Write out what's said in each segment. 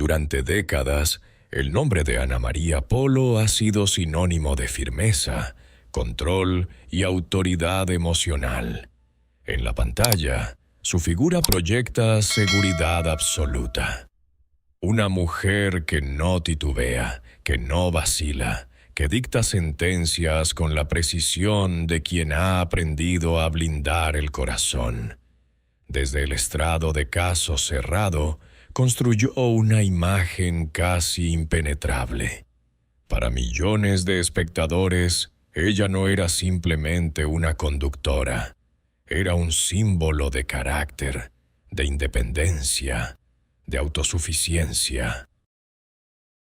Durante décadas, el nombre de Ana María Polo ha sido sinónimo de firmeza, control y autoridad emocional. En la pantalla, su figura proyecta seguridad absoluta. Una mujer que no titubea, que no vacila, que dicta sentencias con la precisión de quien ha aprendido a blindar el corazón. Desde el estrado de caso cerrado, construyó una imagen casi impenetrable. Para millones de espectadores, ella no era simplemente una conductora. Era un símbolo de carácter, de independencia, de autosuficiencia.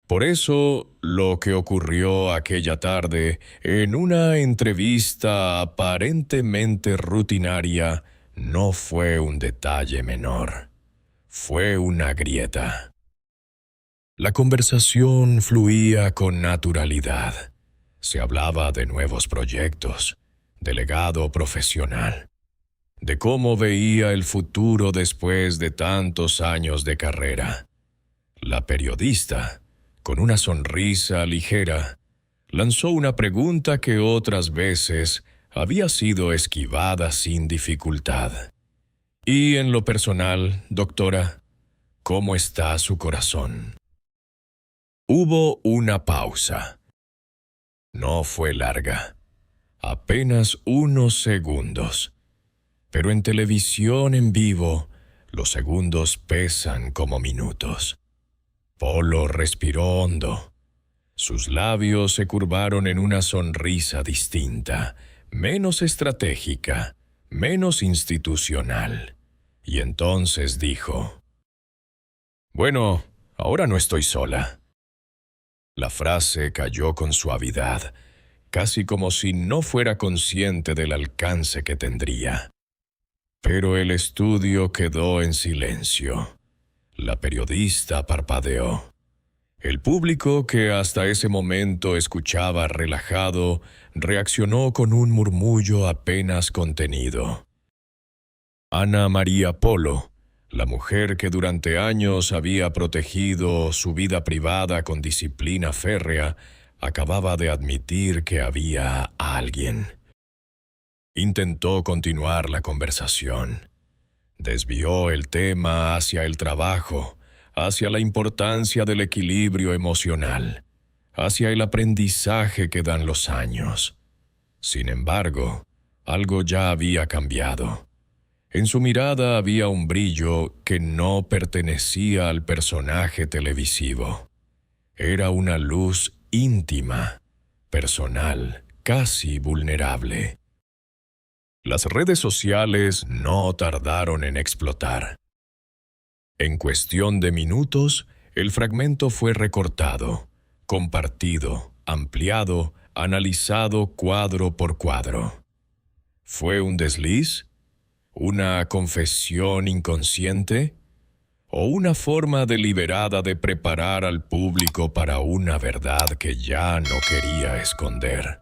Por eso, lo que ocurrió aquella tarde, en una entrevista aparentemente rutinaria, no fue un detalle menor. Fue una grieta. La conversación fluía con naturalidad. Se hablaba de nuevos proyectos, de legado profesional, de cómo veía el futuro después de tantos años de carrera. La periodista, con una sonrisa ligera, lanzó una pregunta que otras veces había sido esquivada sin dificultad. Y en lo personal, doctora, ¿cómo está su corazón? Hubo una pausa. No fue larga, apenas unos segundos. Pero en televisión en vivo, los segundos pesan como minutos. Polo respiró hondo. Sus labios se curvaron en una sonrisa distinta, menos estratégica, menos institucional. Y entonces dijo: «Bueno, ahora no estoy sola». La frase cayó con suavidad, casi como si no fuera consciente del alcance que tendría. Pero el estudio quedó en silencio. La periodista parpadeó. El público, que hasta ese momento escuchaba relajado, reaccionó con un murmullo apenas contenido. Ana María Polo, la mujer que durante años había protegido su vida privada con disciplina férrea, acababa de admitir que había alguien. Intentó continuar la conversación. Desvió el tema hacia el trabajo, hacia la importancia del equilibrio emocional, hacia el aprendizaje que dan los años. Sin embargo, algo ya había cambiado. En su mirada había un brillo que no pertenecía al personaje televisivo. Era una luz íntima, personal, casi vulnerable. Las redes sociales no tardaron en explotar. En cuestión de minutos, el fragmento fue recortado, compartido, ampliado, analizado cuadro por cuadro. ¿Fue un desliz? ¿Una confesión inconsciente? ¿O una forma deliberada de preparar al público para una verdad que ya no quería esconder?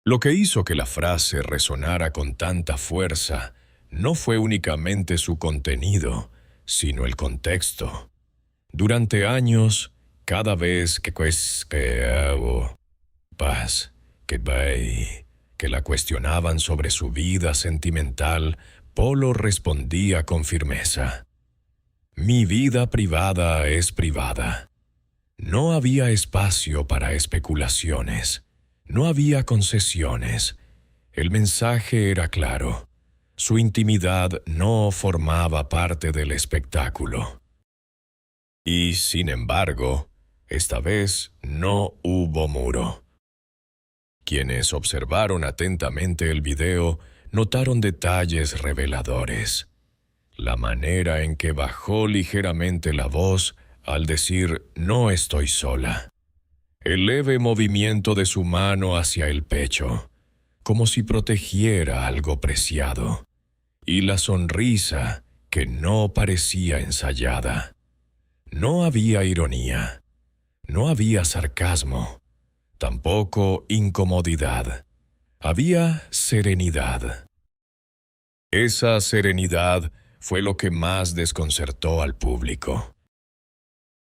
Lo que hizo que la frase resonara con tanta fuerza no fue únicamente su contenido, sino el contexto. Durante años, cada vez que la cuestionaban sobre su vida sentimental, Polo respondía con firmeza: «Mi vida privada es privada». No había espacio para especulaciones. No había concesiones. El mensaje era claro. Su intimidad no formaba parte del espectáculo. Y, sin embargo, esta vez no hubo muro. Quienes observaron atentamente el video notaron detalles reveladores. La manera en que bajó ligeramente la voz al decir «no estoy sola». El leve movimiento de su mano hacia el pecho, como si protegiera algo preciado. Y la sonrisa, que no parecía ensayada. No había ironía. No había sarcasmo. Tampoco incomodidad. Había serenidad. Esa serenidad fue lo que más desconcertó al público.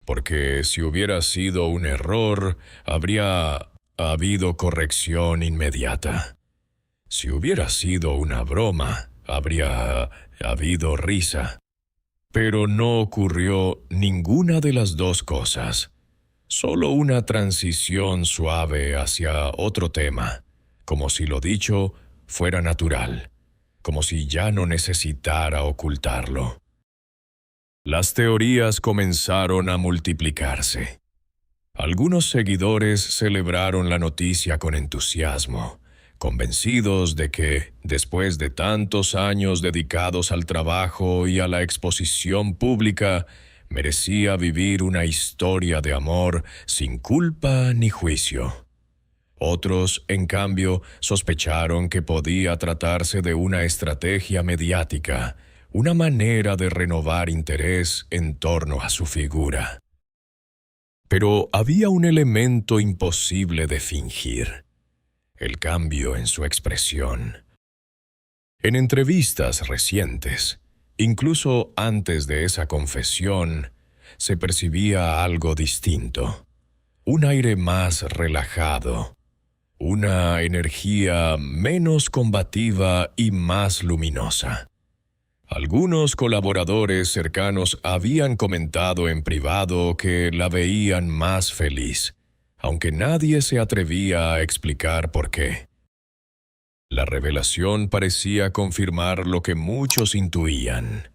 porque si hubiera sido un error, habría habido corrección inmediata. Si hubiera sido una broma, habría habido risa. Pero no ocurrió ninguna de las dos cosas. Solo una transición suave hacia otro tema, como si lo dicho fuera natural, como si ya no necesitara ocultarlo. Las teorías comenzaron a multiplicarse. Algunos seguidores celebraron la noticia con entusiasmo, convencidos de que, después de tantos años dedicados al trabajo y a la exposición pública, merecía vivir una historia de amor sin culpa ni juicio. Otros, en cambio, sospecharon que podía tratarse de una estrategia mediática, una manera de renovar interés en torno a su figura. Pero había un elemento imposible de fingir: el cambio en su expresión. En entrevistas recientes, incluso antes de esa confesión, se percibía algo distinto, un aire más relajado, una energía menos combativa y más luminosa. Algunos colaboradores cercanos habían comentado en privado que la veían más feliz, aunque nadie se atrevía a explicar por qué. La revelación parecía confirmar lo que muchos intuían.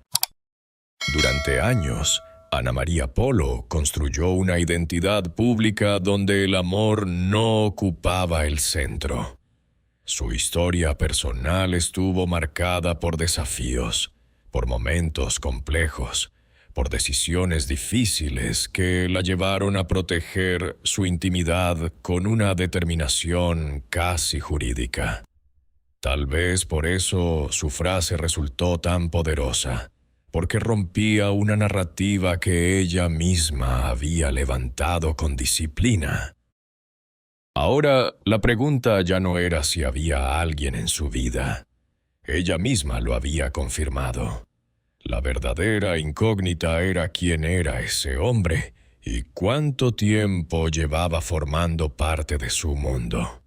Durante años, Ana María Polo construyó una identidad pública donde el amor no ocupaba el centro. Su historia personal estuvo marcada por desafíos, por momentos complejos, por decisiones difíciles que la llevaron a proteger su intimidad con una determinación casi jurídica. Tal vez por eso su frase resultó tan poderosa, porque rompía una narrativa que ella misma había levantado con disciplina. Ahora, la pregunta ya no era si había alguien en su vida. Ella misma lo había confirmado. La verdadera incógnita era quién era ese hombre y cuánto tiempo llevaba formando parte de su mundo.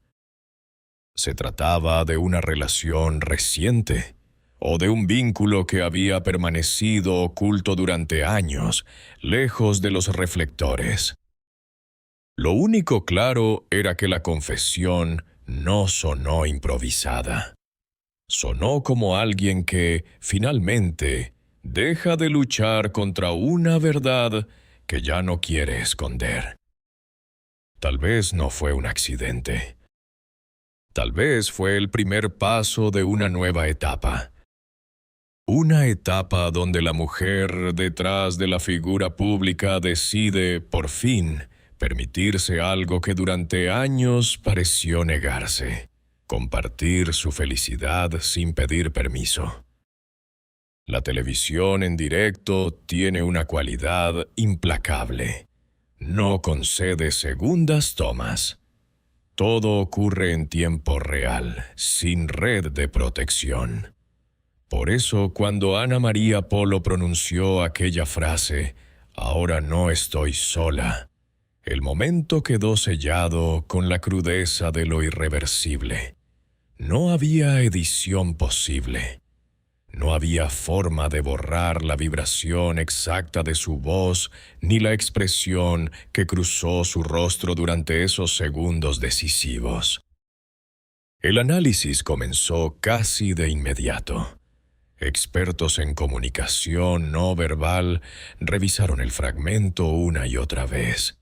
¿Se trataba de una relación reciente o de un vínculo que había permanecido oculto durante años, lejos de los reflectores? Lo único claro era que la confesión no sonó improvisada. Sonó como alguien que, finalmente, deja de luchar contra una verdad que ya no quiere esconder. Tal vez no fue un accidente. Tal vez fue el primer paso de una nueva etapa. Una etapa donde la mujer detrás de la figura pública decide, por fin, permitirse algo que durante años pareció negarse: compartir su felicidad sin pedir permiso. La televisión en directo tiene una cualidad implacable. No concede segundas tomas. Todo ocurre en tiempo real, sin red de protección. Por eso, cuando Ana María Polo pronunció aquella frase, «Ahora no estoy sola», el momento quedó sellado con la crudeza de lo irreversible. No había edición posible. No había forma de borrar la vibración exacta de su voz ni la expresión que cruzó su rostro durante esos segundos decisivos. El análisis comenzó casi de inmediato. Expertos en comunicación no verbal revisaron el fragmento una y otra vez.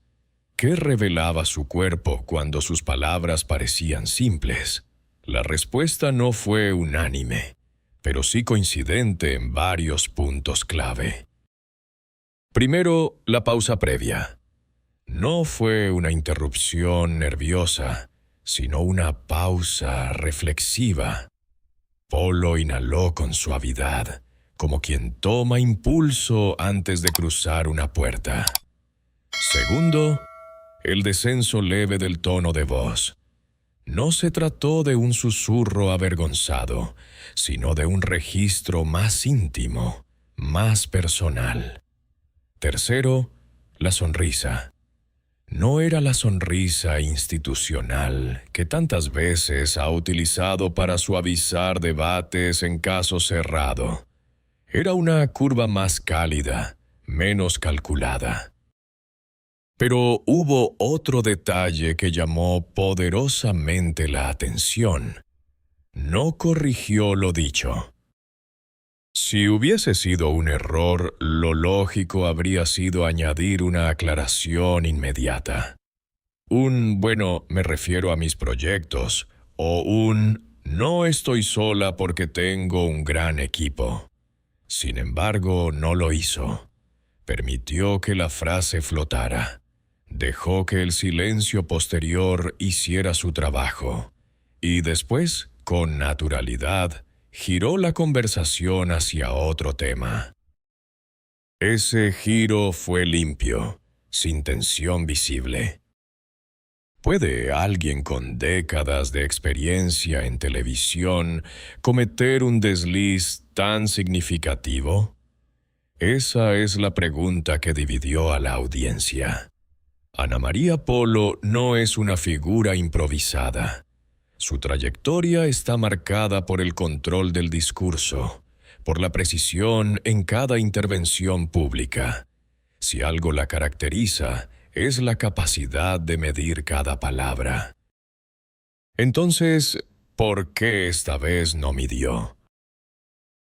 ¿Qué revelaba su cuerpo cuando sus palabras parecían simples? La respuesta no fue unánime, pero sí coincidente en varios puntos clave. Primero, la pausa previa. No fue una interrupción nerviosa, sino una pausa reflexiva. Polo inhaló con suavidad, como quien toma impulso antes de cruzar una puerta. Segundo, el descenso leve del tono de voz. No se trató de un susurro avergonzado, sino de un registro más íntimo, más personal. Tercero, La sonrisa. No era la sonrisa institucional que tantas veces ha utilizado para suavizar debates en caso cerrado. Era una curva más cálida, menos calculada. Pero hubo otro detalle que llamó poderosamente la atención. No corrigió lo dicho. Si hubiese sido un error, lo lógico habría sido añadir una aclaración inmediata. Bueno, me refiero a mis proyectos, o no estoy sola porque tengo un gran equipo. Sin embargo, no lo hizo. Permitió que la frase flotara. Dejó que el silencio posterior hiciera su trabajo. Y después, con naturalidad, giró la conversación hacia otro tema. Ese giro fue limpio, sin tensión visible. ¿Puede alguien con décadas de experiencia en televisión cometer un desliz tan significativo? Esa es la pregunta que dividió a la audiencia. Ana María Polo no es una figura improvisada. Su trayectoria está marcada por el control del discurso, por la precisión en cada intervención pública. Si algo la caracteriza, es la capacidad de medir cada palabra. Entonces, ¿por qué esta vez no midió?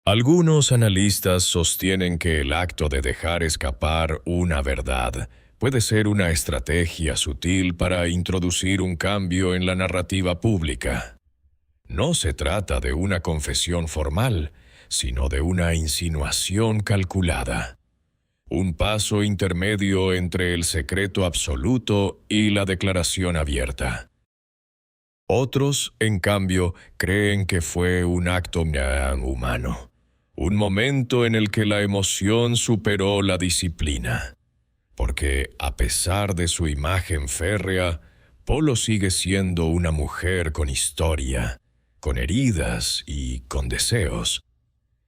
Algunos analistas sostienen que el acto de dejar escapar una verdad puede ser una estrategia sutil para introducir un cambio en la narrativa pública. No se trata de una confesión formal, sino de una insinuación calculada. Un paso intermedio entre el secreto absoluto y la declaración abierta. Otros, en cambio, creen que fue un acto humano, un momento en el que la emoción superó la disciplina. Porque, a pesar de su imagen férrea, Polo sigue siendo una mujer con historia, con heridas y con deseos.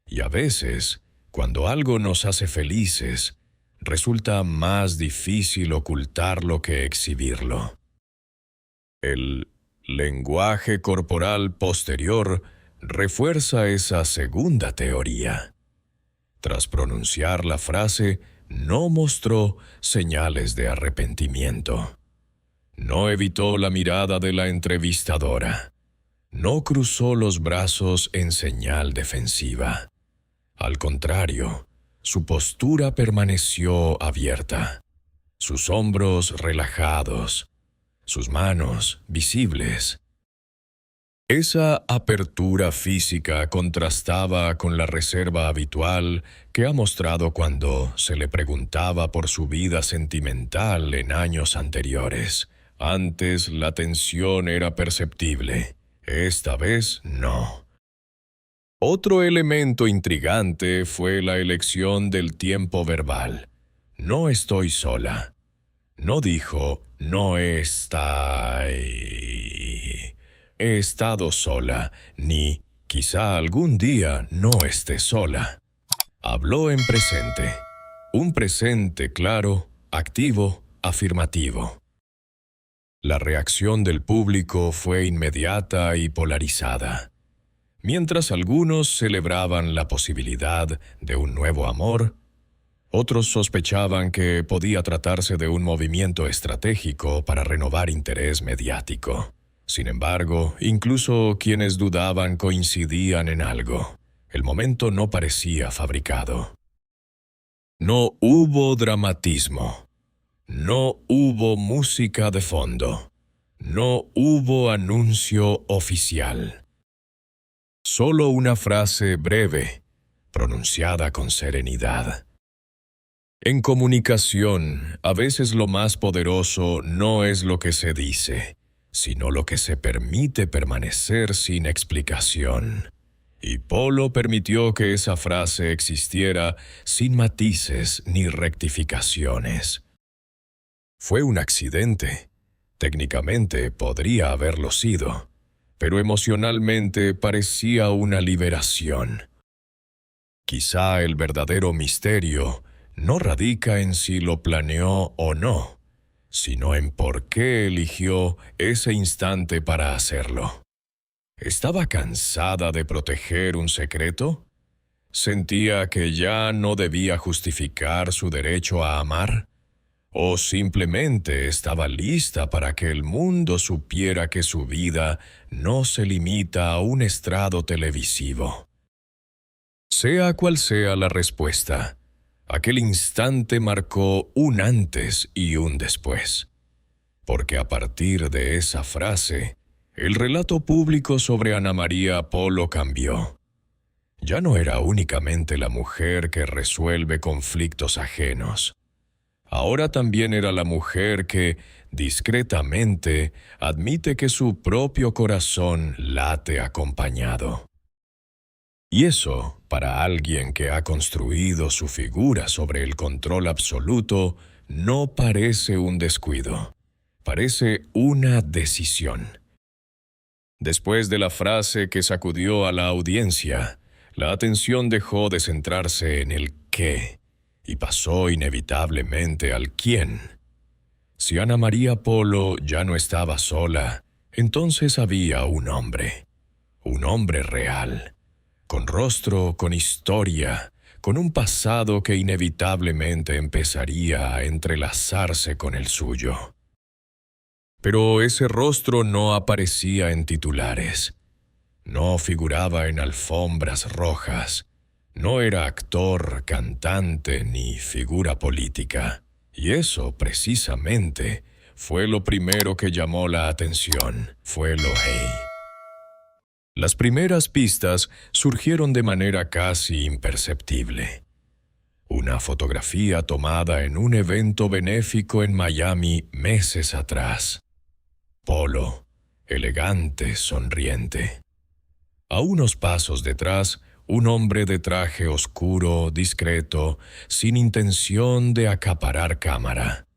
Y a veces, cuando algo nos hace felices, resulta más difícil ocultarlo que exhibirlo. El lenguaje corporal posterior refuerza esa segunda teoría. Tras pronunciar la frase, no mostró señales de arrepentimiento. No evitó la mirada de la entrevistadora. No cruzó los brazos en señal defensiva. Al contrario, su postura permaneció abierta, sus hombros relajados, sus manos visibles. Esa apertura física contrastaba con la reserva habitual que ha mostrado cuando se le preguntaba por su vida sentimental en años anteriores. Antes la tensión era perceptible, esta vez no. Otro elemento intrigante fue la elección del tiempo verbal. No estoy sola. No dijo, no está... He estado sola, ni quizá algún día no esté sola. Habló en presente. Un presente claro, activo, afirmativo. La reacción del público fue inmediata y polarizada. Mientras algunos celebraban la posibilidad de un nuevo amor, otros sospechaban que podía tratarse de un movimiento estratégico para renovar interés mediático. Sin embargo, incluso quienes dudaban coincidían en algo. El momento no parecía fabricado. No hubo dramatismo. No hubo música de fondo. No hubo anuncio oficial. Solo una frase breve, pronunciada con serenidad. En comunicación, a veces lo más poderoso no es lo que se dice, sino lo que se permite permanecer sin explicación. Y Polo permitió que esa frase existiera sin matices ni rectificaciones. Fue un accidente. Técnicamente podría haberlo sido, pero emocionalmente parecía una liberación. Quizá el verdadero misterio no radica en si lo planeó o no, sino en por qué eligió ese instante para hacerlo. ¿Estaba cansada de proteger un secreto? ¿Sentía que ya no debía justificar su derecho a amar? ¿O simplemente estaba lista para que el mundo supiera que su vida no se limita a un estrado televisivo? Sea cual sea la respuesta, aquel instante marcó un antes y un después. Porque a partir de esa frase, el relato público sobre Ana María Polo cambió. Ya no era únicamente la mujer que resuelve conflictos ajenos. Ahora también era la mujer que, discretamente, admite que su propio corazón late acompañado. Y eso, para alguien que ha construido su figura sobre el control absoluto, no parece un descuido. Parece una decisión. Después de la frase que sacudió a la audiencia, la atención dejó de centrarse en el qué y pasó inevitablemente al quién. Si Ana María Polo ya no estaba sola, entonces había un hombre real, con rostro, con historia, con un pasado que inevitablemente empezaría a entrelazarse con el suyo. Pero ese rostro no aparecía en titulares. No figuraba en alfombras rojas. No era actor, cantante ni figura política. Y eso, precisamente, fue lo primero que llamó la atención. Fue Lohei. Las primeras pistas surgieron de manera casi imperceptible. Una fotografía tomada en un evento benéfico en Miami meses atrás. Polo, elegante, sonriente. A unos pasos detrás, un hombre de traje oscuro, discreto, sin intención de acaparar cámara.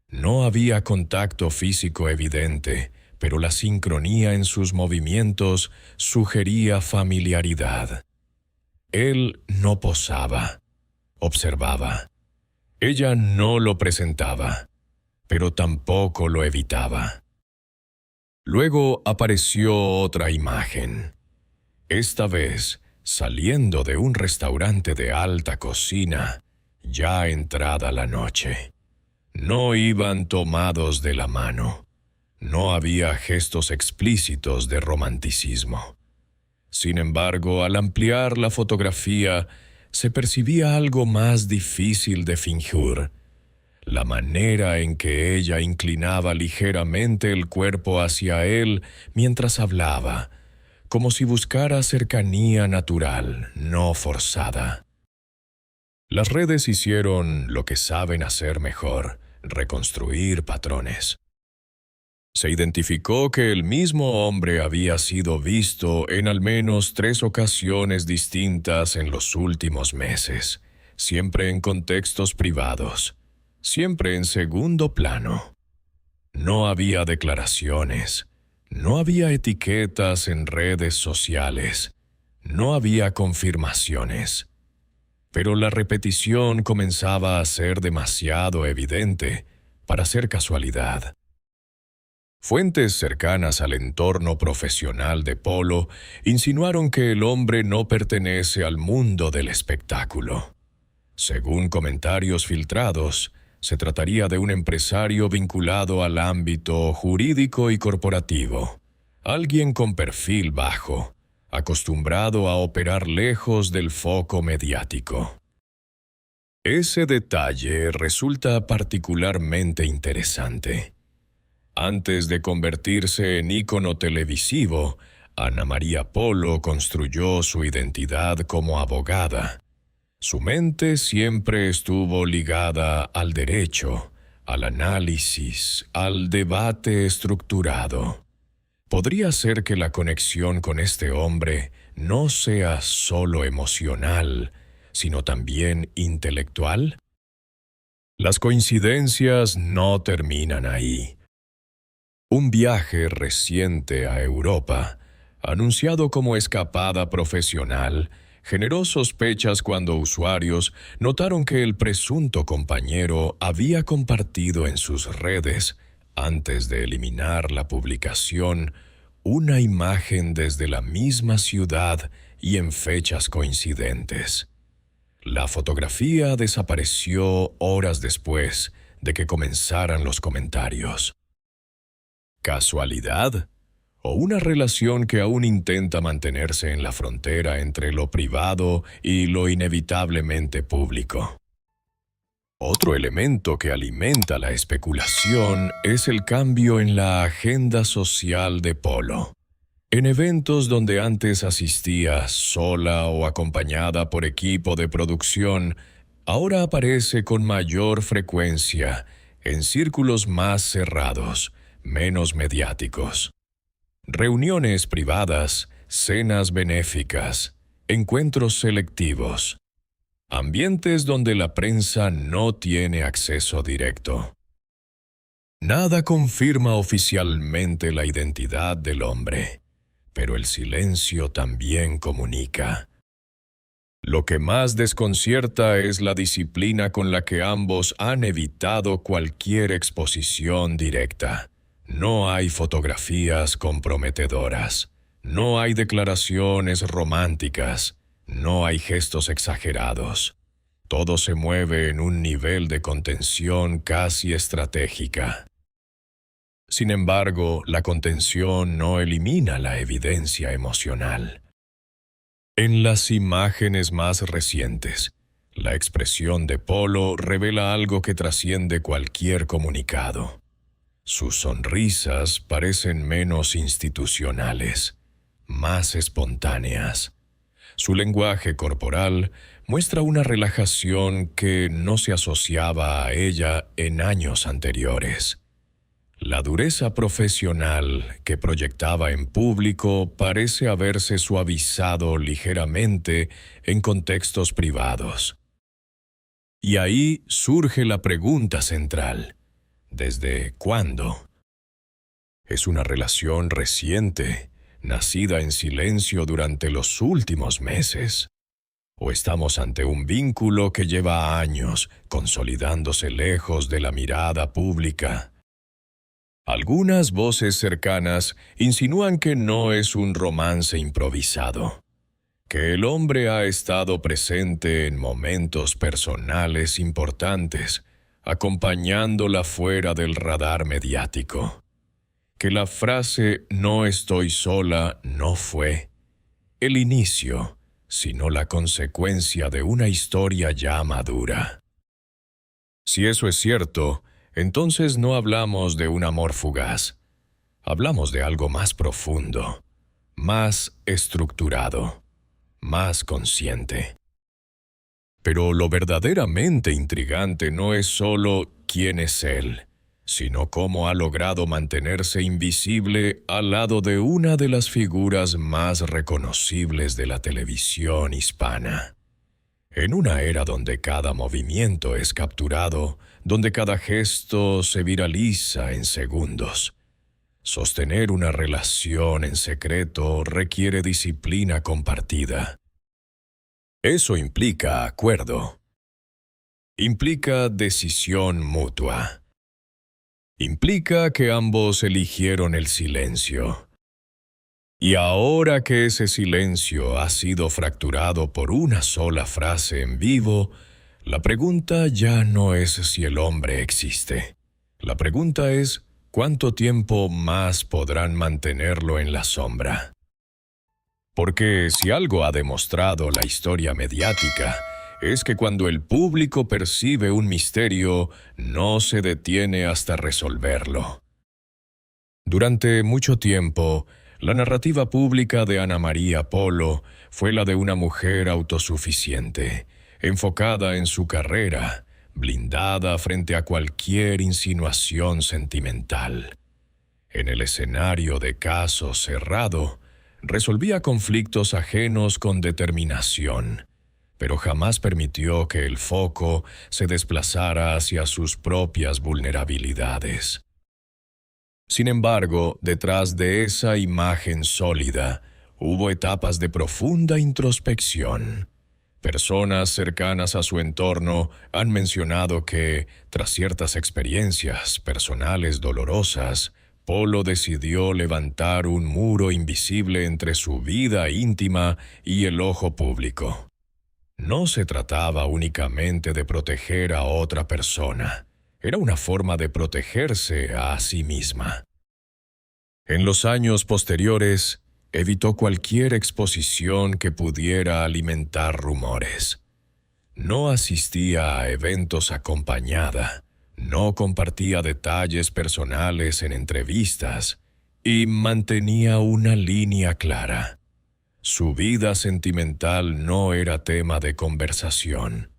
No había contacto físico evidente, pero la sincronía en sus movimientos sugería familiaridad. Él no posaba, observaba. Ella no lo presentaba, pero tampoco lo evitaba. Luego apareció otra imagen. Esta vez, saliendo de un restaurante de alta cocina, ya entrada la noche. No iban tomados de la mano. No había gestos explícitos de romanticismo. Sin embargo, al ampliar la fotografía, se percibía algo más difícil de fingir. La manera en que ella inclinaba ligeramente el cuerpo hacia él mientras hablaba, como si buscara cercanía natural, no forzada. Las redes hicieron lo que saben hacer mejor, reconstruir patrones. Se identificó que el mismo hombre había sido visto en al menos 3 ocasiones distintas en los últimos meses, siempre en contextos privados, siempre en segundo plano. No había declaraciones, no había etiquetas en redes sociales, no había confirmaciones. Pero la repetición comenzaba a ser demasiado evidente para ser casualidad. Fuentes cercanas al entorno profesional de Polo insinuaron que el hombre no pertenece al mundo del espectáculo. Según comentarios filtrados, se trataría de un empresario vinculado al ámbito jurídico y corporativo, alguien con perfil bajo, acostumbrado a operar lejos del foco mediático. Ese detalle resulta particularmente interesante. Antes de convertirse en ícono televisivo, Ana María Polo construyó su identidad como abogada. Su mente siempre estuvo ligada al derecho, al análisis, al debate estructurado. ¿Podría ser que la conexión con este hombre no sea solo emocional, sino también intelectual? Las coincidencias no terminan ahí. Un viaje reciente a Europa, anunciado como escapada profesional, generó sospechas cuando usuarios notaron que el presunto compañero había compartido en sus redes, antes de eliminar la publicación, una imagen desde la misma ciudad y en fechas coincidentes. La fotografía desapareció horas después de que comenzaran los comentarios. ¿Casualidad? ¿O una relación que aún intenta mantenerse en la frontera entre lo privado y lo inevitablemente público? Otro elemento que alimenta la especulación es el cambio en la agenda social de Polo. En eventos donde antes asistía sola o acompañada por equipo de producción, ahora aparece con mayor frecuencia en círculos más cerrados, menos mediáticos. Reuniones privadas, cenas benéficas, encuentros selectivos. Ambientes donde la prensa no tiene acceso directo. Nada confirma oficialmente la identidad del hombre, pero el silencio también comunica. Lo que más desconcierta es la disciplina con la que ambos han evitado cualquier exposición directa. No hay fotografías comprometedoras, no hay declaraciones románticas, no hay gestos exagerados. Todo se mueve en un nivel de contención casi estratégica. Sin embargo, la contención no elimina la evidencia emocional. En las imágenes más recientes, la expresión de Polo revela algo que trasciende cualquier comunicado. Sus sonrisas parecen menos institucionales, más espontáneas. Su lenguaje corporal muestra una relajación que no se asociaba a ella en años anteriores. La dureza profesional que proyectaba en público parece haberse suavizado ligeramente en contextos privados. Y ahí surge la pregunta central: ¿desde cuándo? Es una relación reciente, nacida en silencio durante los últimos meses. ¿O estamos ante un vínculo que lleva años consolidándose lejos de la mirada pública? Algunas voces cercanas insinúan que no es un romance improvisado, que el hombre ha estado presente en momentos personales importantes, acompañándola fuera del radar mediático, que la frase «no estoy sola» no fue el inicio, sino la consecuencia de una historia ya madura. Si eso es cierto, entonces no hablamos de un amor fugaz. Hablamos de algo más profundo, más estructurado, más consciente. Pero lo verdaderamente intrigante no es solo quién es él, sino cómo ha logrado mantenerse invisible al lado de una de las figuras más reconocibles de la televisión hispana. En una era donde cada movimiento es capturado, donde cada gesto se viraliza en segundos, sostener una relación en secreto requiere disciplina compartida. Eso implica acuerdo. Implica decisión mutua. Implica que ambos eligieron el silencio. Y ahora que ese silencio ha sido fracturado por una sola frase en vivo, la pregunta ya no es si el hombre existe. La pregunta es ¿cuánto tiempo más podrán mantenerlo en la sombra? Porque si algo ha demostrado la historia mediática, es que cuando el público percibe un misterio, no se detiene hasta resolverlo. Durante mucho tiempo, la narrativa pública de Ana María Polo fue la de una mujer autosuficiente, enfocada en su carrera, blindada frente a cualquier insinuación sentimental. En el escenario de caso cerrado, resolvía conflictos ajenos con determinación, pero jamás permitió que el foco se desplazara hacia sus propias vulnerabilidades. Sin embargo, detrás de esa imagen sólida, hubo etapas de profunda introspección. Personas cercanas a su entorno han mencionado que, tras ciertas experiencias personales dolorosas, Polo decidió levantar un muro invisible entre su vida íntima y el ojo público. No se trataba únicamente de proteger a otra persona, era una forma de protegerse a sí misma. En los años posteriores, evitó cualquier exposición que pudiera alimentar rumores. No asistía a eventos acompañada, no compartía detalles personales en entrevistas y mantenía una línea clara. Su vida sentimental no era tema de conversación.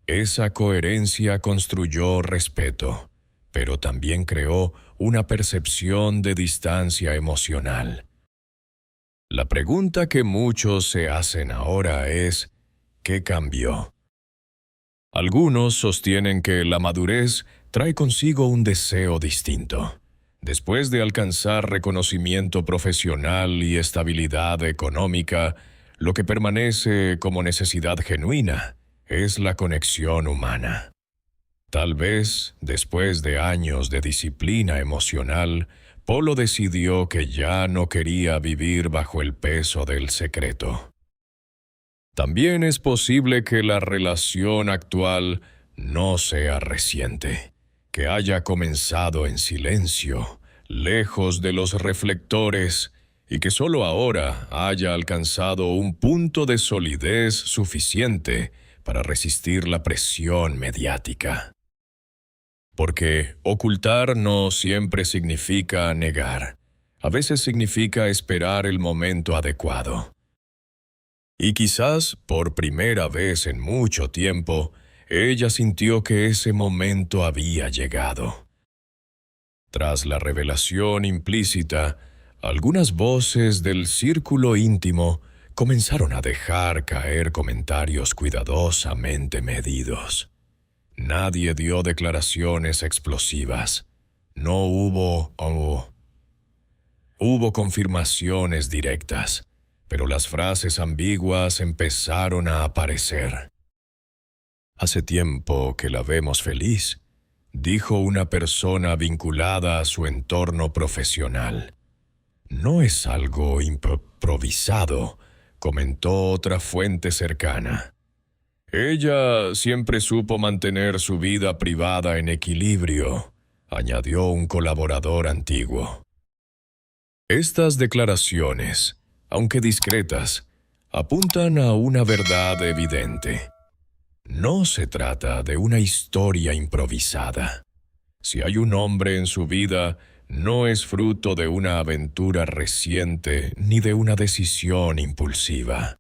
Esa coherencia construyó respeto, pero también creó una percepción de distancia emocional. La pregunta que muchos se hacen ahora es, ¿qué cambió? Algunos sostienen que la madurez trae consigo un deseo distinto. Después de alcanzar reconocimiento profesional y estabilidad económica, lo que permanece como necesidad genuina es la conexión humana. Tal vez, después de años de disciplina emocional, Polo decidió que ya no quería vivir bajo el peso del secreto. También es posible que la relación actual no sea reciente, que haya comenzado en silencio, lejos de los reflectores, y que solo ahora haya alcanzado un punto de solidez suficiente para resistir la presión mediática. Porque ocultar no siempre significa negar. A veces significa esperar el momento adecuado. Y quizás, por primera vez en mucho tiempo, ella sintió que ese momento había llegado. Tras la revelación implícita, algunas voces del círculo íntimo comenzaron a dejar caer comentarios cuidadosamente medidos. Nadie dio declaraciones explosivas. No hubo confirmaciones directas, pero las frases ambiguas empezaron a aparecer. «Hace tiempo que la vemos feliz», dijo una persona vinculada a su entorno profesional. «No es algo improvisado», comentó otra fuente cercana. «Ella siempre supo mantener su vida privada en equilibrio», añadió un colaborador antiguo. Estas declaraciones, aunque discretas, apuntan a una verdad evidente. No se trata de una historia improvisada. Si hay un hombre en su vida, no es fruto de una aventura reciente ni de una decisión impulsiva.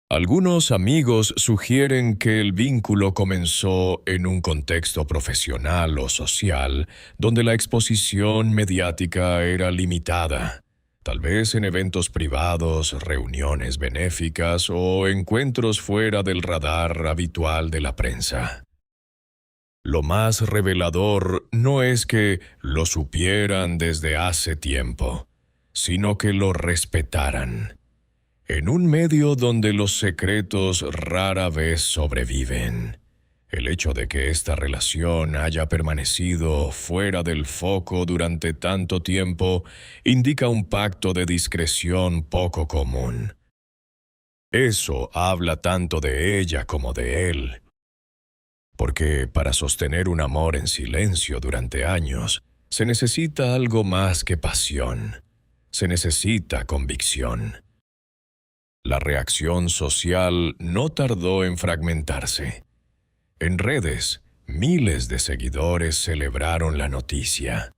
Algunos amigos sugieren que el vínculo comenzó en un contexto profesional o social, donde la exposición mediática era limitada. Tal vez en eventos privados, reuniones benéficas o encuentros fuera del radar habitual de la prensa. Lo más revelador no es que lo supieran desde hace tiempo, sino que lo respetaran. En un medio donde los secretos rara vez sobreviven, el hecho de que esta relación haya permanecido fuera del foco durante tanto tiempo indica un pacto de discreción poco común. Eso habla tanto de ella como de él. Porque para sostener un amor en silencio durante años, se necesita algo más que pasión. Se necesita convicción. La reacción social no tardó en fragmentarse. En redes, miles de seguidores celebraron la noticia.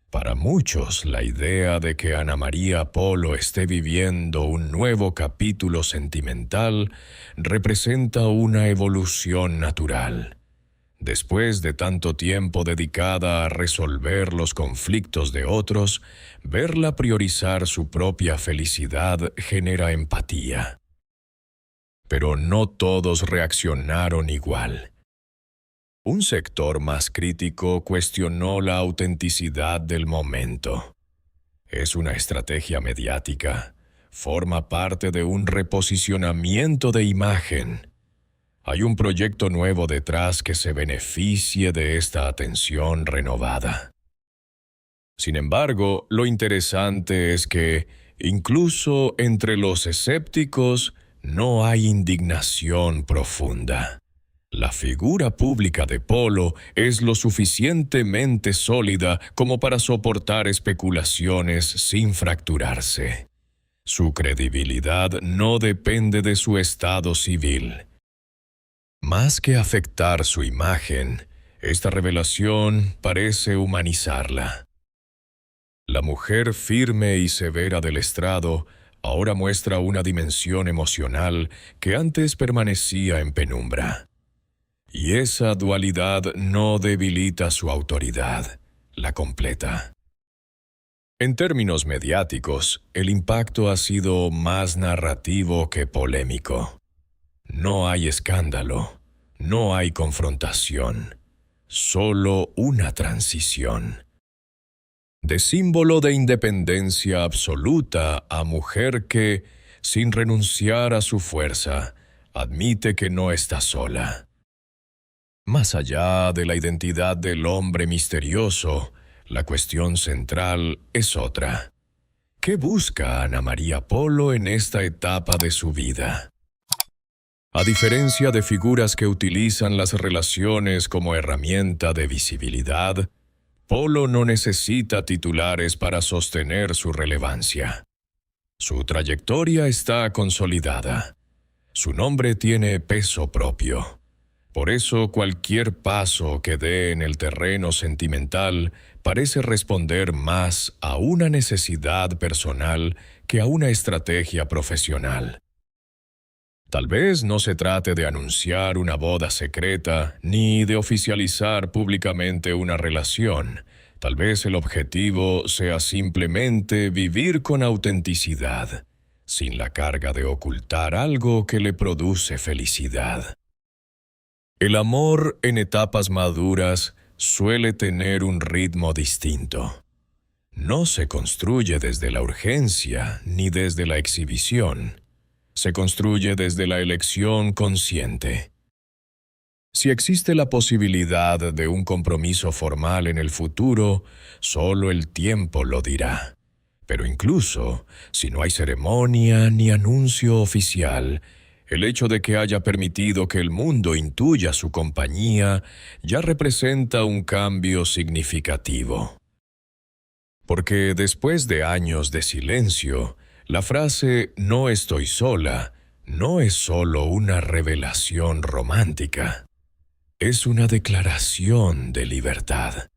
Para muchos, la idea de que Ana María Polo esté viviendo un nuevo capítulo sentimental representa una evolución natural. Después de tanto tiempo dedicada a resolver los conflictos de otros, verla priorizar su propia felicidad genera empatía. Pero no todos reaccionaron igual. Un sector más crítico cuestionó la autenticidad del momento. ¿Es una estrategia mediática? forma parte de un reposicionamiento de imagen. Hay un proyecto nuevo detrás que se beneficie de esta atención renovada. Sin embargo, lo interesante es que, incluso entre los escépticos, no hay indignación profunda. La figura pública de Polo es lo suficientemente sólida como para soportar especulaciones sin fracturarse. Su credibilidad no depende de su estado civil. Más que afectar su imagen, esta revelación parece humanizarla. La mujer firme y severa del estrado ahora muestra una dimensión emocional que antes permanecía en penumbra. Y esa dualidad no debilita su autoridad, la completa. En términos mediáticos, el impacto ha sido más narrativo que polémico. No hay escándalo, no hay confrontación, solo una transición. De símbolo de independencia absoluta a mujer que, sin renunciar a su fuerza, admite que no está sola. Más allá de la identidad del hombre misterioso, la cuestión central es otra. ¿Qué busca Ana María Polo en esta etapa de su vida? A diferencia de figuras que utilizan las relaciones como herramienta de visibilidad, Polo no necesita titulares para sostener su relevancia. Su trayectoria está consolidada. Su nombre tiene peso propio. Por eso cualquier paso que dé en el terreno sentimental parece responder más a una necesidad personal que a una estrategia profesional. Tal vez no se trate de anunciar una boda secreta ni de oficializar públicamente una relación. Tal vez el objetivo sea simplemente vivir con autenticidad, sin la carga de ocultar algo que le produce felicidad. El amor en etapas maduras suele tener un ritmo distinto. No se construye desde la urgencia ni desde la exhibición. Se construye desde la elección consciente. Si existe la posibilidad de un compromiso formal en el futuro, solo el tiempo lo dirá. Pero incluso si no hay ceremonia ni anuncio oficial, el hecho de que haya permitido que el mundo intuya su compañía ya representa un cambio significativo. Porque después de años de silencio, la frase «no estoy sola» no es solo una revelación romántica. Es una declaración de libertad.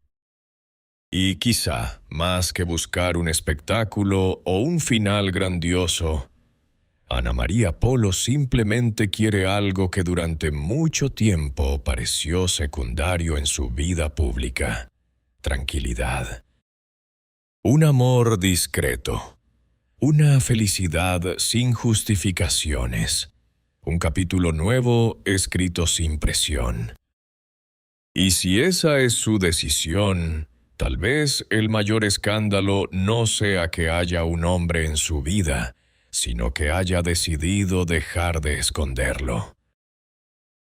Y quizá, más que buscar un espectáculo o un final grandioso, Ana María Polo simplemente quiere algo que durante mucho tiempo pareció secundario en su vida pública: tranquilidad. Un amor discreto. Una felicidad sin justificaciones. Un capítulo nuevo escrito sin presión. Y si esa es su decisión, tal vez el mayor escándalo no sea que haya un hombre en su vida, sino que haya decidido dejar de esconderlo.